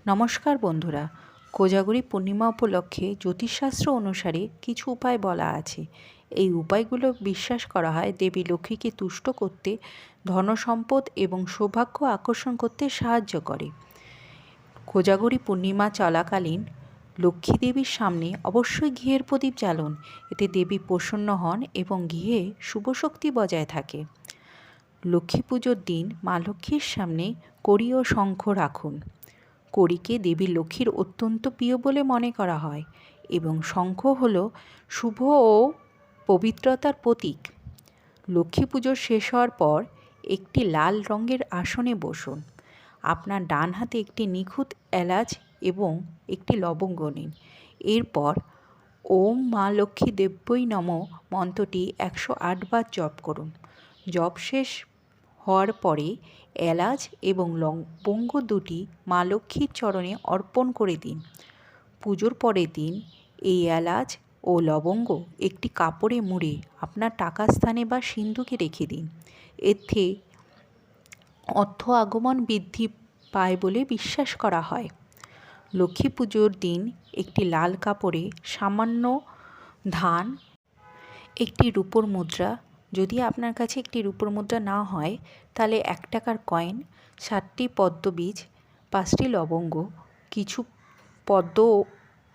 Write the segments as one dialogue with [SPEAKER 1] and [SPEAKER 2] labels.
[SPEAKER 1] নমস্কার বন্ধুরা, কোজাগরী পূর্ণিমা উপলক্ষে জ্যোতিষশাস্ত্র অনুসারে কিছু উপায় বলা আছে। এই উপায়গুলো বিশ্বাস করা হয় দেবী লক্ষ্মীকে তুষ্ট করতে, ধনসম্পদ এবং সৌভাগ্য আকর্ষণ করতে সাহায্য করে। কোজাগরী পূর্ণিমা চলাকালীন লক্ষ্মী দেবীর সামনে অবশ্যই ঘিয়ের প্রদীপ জ্বালুন। এতে দেবী প্রসন্ন হন এবং গৃহে শুভশক্তি বজায় থাকে। লক্ষ্মী পুজোর দিন মা লক্ষ্মীর সামনে কড়ি ও শঙ্খ রাখুন। কড়িকে দেবী লক্ষ্মীর অত্যন্ত প্রিয় বলে মনে করা হয় এবং শঙ্খ হল শুভ ও পবিত্রতার প্রতীক। লক্ষ্মী পুজো শেষ হওয়ার পর একটি লাল রঙের আসনে বসুন। আপনার ডান হাতে একটি নিখুঁত এলাচ এবং একটি লবঙ্গ নিন। এরপর ওম মা লক্ষ্মী দেব্যই নমঃ মন্ত্রটি 108 বার জপ করুন। জপ শেষ হওয়ার পরে এলাচ এবং লবঙ্গ দুটি মা লক্ষ্মীর চরণে অর্পণ করে দিন। পুজোর পরের দিন এই এলাচ ও লবঙ্গ একটি কাপড়ে মুড়ে আপনার টাকার স্থানে বা সিন্ধুকে রেখে দিন। এতে অর্থ আগমন বৃদ্ধি পায় বলে বিশ্বাস করা হয়। লক্ষ্মী পুজোর দিন একটি লাল কাপড়ে সামান্য ধান, একটি রূপোর মুদ্রা, যদি আপনার কাছে একটি রূপোর মুদ্রা না হয় তাহলে 1 টাকার কয়েন, 7টি পদ্ম বীজ, 5টি লবঙ্গ, কিছু পদ্ম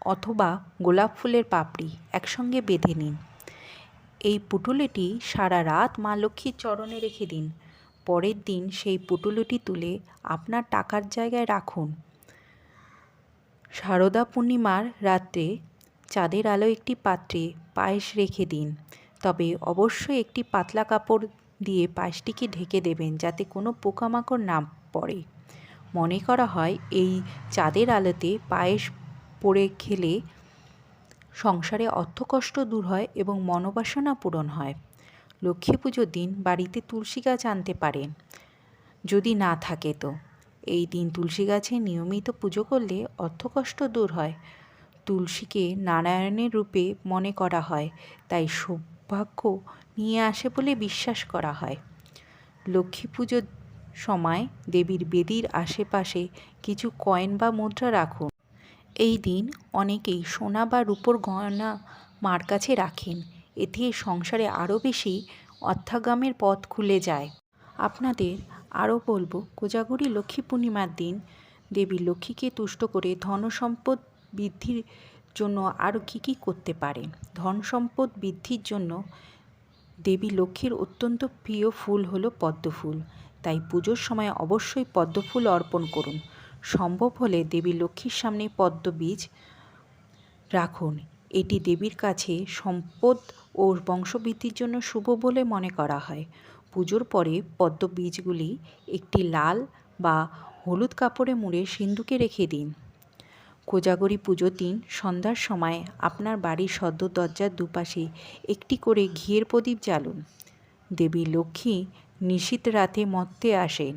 [SPEAKER 1] অথবা গোলাপ ফুলের পাপড়ি একসঙ্গে বেঁধে নিন। এই পুটুলিটি সারা রাত মা লক্ষ্মীর চরণে রেখে দিন। পরের দিন সেই পুটুলিটি তুলে আপনার টাকার জায়গায় রাখুন। শারদা পূর্ণিমার রাত্রে চাঁদের আলো একটি পাত্রে পায়েস রেখে দিন, তবে অবশ্যই একটি পাতলা কাপড় দিয়ে পায়েসটিকে ঢেকে দেবেন যাতে কোনো পোকামাকড় না পড়ে। মনে করা হয় এই চাঁদের আলোতে পায়েস পড়ে খেলে সংসারে অর্থকষ্ট দূর হয় এবং মনোবাসনা পূরণ হয়। লক্ষ্মী পুজোর দিন বাড়িতে তুলসী গাছ আনতে পারেন, যদি না থাকে তো। এই দিন তুলসী গাছে নিয়মিত পুজো করলে অর্থকষ্ট দূর হয়। তুলসীকে নারায়ণের রূপে মনে করা হয়, তাই সৌভাগ্য নিয়ে আসে বলে বিশ্বাস করা হয়। লক্ষ্মী পুজোর সময় দেবীর বেদির আশেপাশে কিছু কয়েন বা মুদ্রা রাখুন। এই দিন অনেকেই সোনা বা রূপোর গয়না মার কাছে রাখেন, এতে সংসারে আরও বেশি অর্থাগমের পথ খুলে যায়। আপনাদের আরও বলবো, কোজাগরী লক্ষ্মী পূর্ণিমার দিন দেবী লক্ষ্মীকে তুষ্ট করে ধন সম্পদ বৃদ্ধির জন্য আরও কী করতে পারেন। ধন সম্পদ বৃদ্ধির জন্য দেবী লক্ষ্মীর অত্যন্ত প্রিয় ফুল হলো পদ্ম ফুল, তাই পুজোর সময় অবশ্যই পদ্ম ফুল অর্পণ করুন। সম্ভব হলে দেবী লক্ষ্মীর সামনে পদ্ম বীজ রাখুন। এটি দেবীর কাছে সম্পদ ও বংশবৃদ্ধির জন্য শুভ বলে মনে করা হয়। পুজোর পরে পদ্ম বীজগুলি একটি লাল বা হলুদ কাপড়ে মুড়ে সিন্ধুকে রেখে দিন। কোজাগরী পুজোর দিন সন্ধ্যার সময় আপনার বাড়ির সদর দরজার দুপাশে একটি করে ঘিয়ের প্রদীপ জ্বালুন। দেবী লক্ষ্মী নিশীথ রাতে মর্তে আসেন।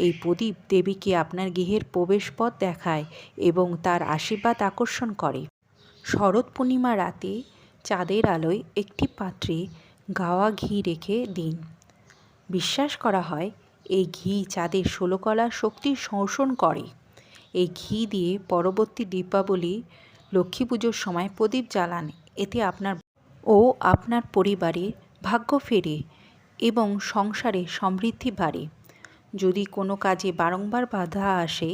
[SPEAKER 1] এই প্রদীপ দেবীকে আপনার গৃহের প্রবেশপথ দেখায় এবং তার আশীর্বাদ আকর্ষণ করে। শরৎ পূর্ণিমা রাতে চাঁদের আলোয় একটি পাত্রে গাওয়া ঘি রেখে দিন। বিশ্বাস করা হয় এই ঘি চাঁদের 16 কলার শক্তি শোষণ করে। এই ঘি দিয়ে পরবর্তী দীপাবলি লক্ষ্মী পুজোর সময় প্রদীপ জ্বালান। এতে আপনার পরিবারে ভাগ্য ফেরে এবং সংসারে সমৃদ্ধি বাড়ে। যদি কোনো কাজে বারংবার বাধা আসে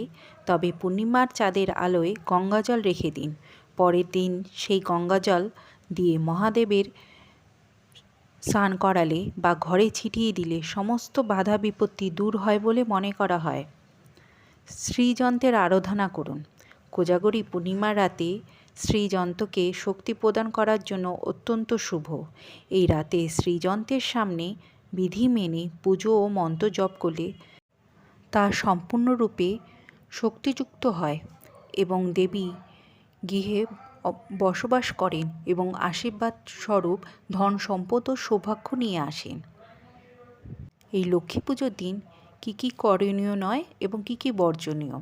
[SPEAKER 1] তবে পূর্ণিমার চাঁদের আলোয় গঙ্গাজল রেখে দিন। পরের দিন সেই গঙ্গাজল দিয়ে মহাদেবের স্নান করালে বা ঘরে ছিটিয়ে দিলে সমস্ত বাধা বিপত্তি দূর হয় বলে মনে করা হয়। শ্রীযন্ত্রের আরাধনা করুন। কোজাগরী পূর্ণিমার রাতে শ্রীযন্ত্রকে শক্তি প্রদান করার জন্য অত্যন্ত শুভ। এই রাতে শ্রীযন্ত্রের সামনে বিধি মেনে পুজো ও মন্ত্র জপ করলে তা সম্পূর্ণরূপে শক্তিযুক্ত হয় এবং দেবী গৃহে বসবাস করেন এবং আশীর্বাদ স্বরূপ ধন সম্পদ ও সৌভাগ্য নিয়ে আসেন। এই লক্ষ্মী পুজোর দিন কী করণীয় নয় এবং কী বর্জনীয়।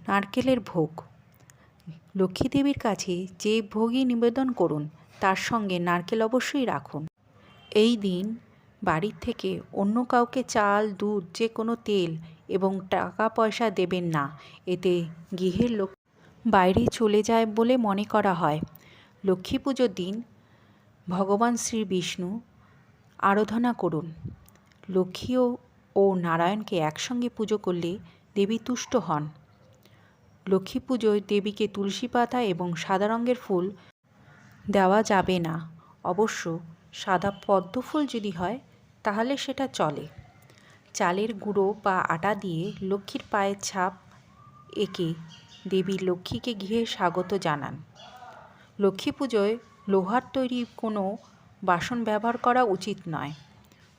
[SPEAKER 1] নারকেলের ভোগ। লক্ষ্মী দেবীর কাছে যে ভোগই নিবেদন করুন তার সঙ্গে নারকেল অবশ্যই রাখুন। এই দিন বাড়ির থেকে অন্য কাউকে চাল, দুধ, যে কোনো তেল এবং টাকা পয়সা দেবেন না, এতে গৃহের লোক বাইরে চলে যায় বলে মনে করা হয়। লক্ষ্মী পুজোর দিন ভগবান শ্রী বিষ্ণু আরাধনা করুন। লক্ষ্মী ও নারায়ণকে একসঙ্গে পুজো করলে দেবী তুষ্ট হন। লক্ষ্মী পুজোয় দেবীকে তুলসী পাতা এবং সাদা রঙের ফুল দেওয়া যাবে না। অবশ্য সাদা পদ্ম ফুল যদি হয় তাহলে সেটা চলে। চালের গুঁড়ো বা আটা দিয়ে লক্ষ্মীর পায়ের ছাপ এঁকে দেবী লক্ষ্মীকে গৃহে স্বাগত জানান। লক্ষ্মী পুজোয় লোহার তৈরি কোনো বাসন ব্যবহার করা উচিত নয়।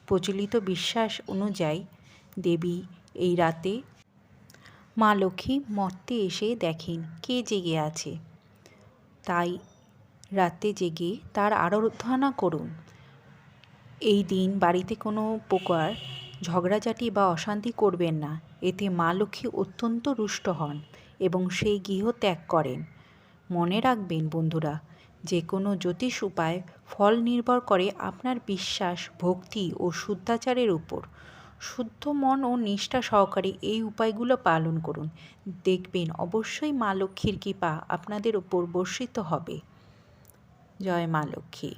[SPEAKER 1] প্রচলিত বিশ্বাস অনুযায়ী দেবী এই রাতে মা লক্ষ্মী মর্তে এসে দেখেন কে জেগে আছে, তাই রাতে জেগে তার আরাধনা করুন। এই দিন বাড়িতে কোনো প্রকার ঝগড়াঝাটি বা অশান্তি করবেন না, এতে মা লক্ষ্মী অত্যন্ত রুষ্ট হন এবং সেই গৃহ ত্যাগ করেন। মনে রাখবেন বন্ধুরা, যে কোনো জ্যোতিষ উপায় ফল নির্ভর করে আপনার বিশ্বাস, ভক্তি ও শুদ্ধাচারের উপর। শুদ্ধ মন ও নিষ্ঠা সহকারে এই উপায়গুলো পালন করুন, দেখবেন অবশ্যই মা লক্ষ্মীর কৃপা আপনাদের উপর বর্ষিত হবে। জয় মা লক্ষ্মী।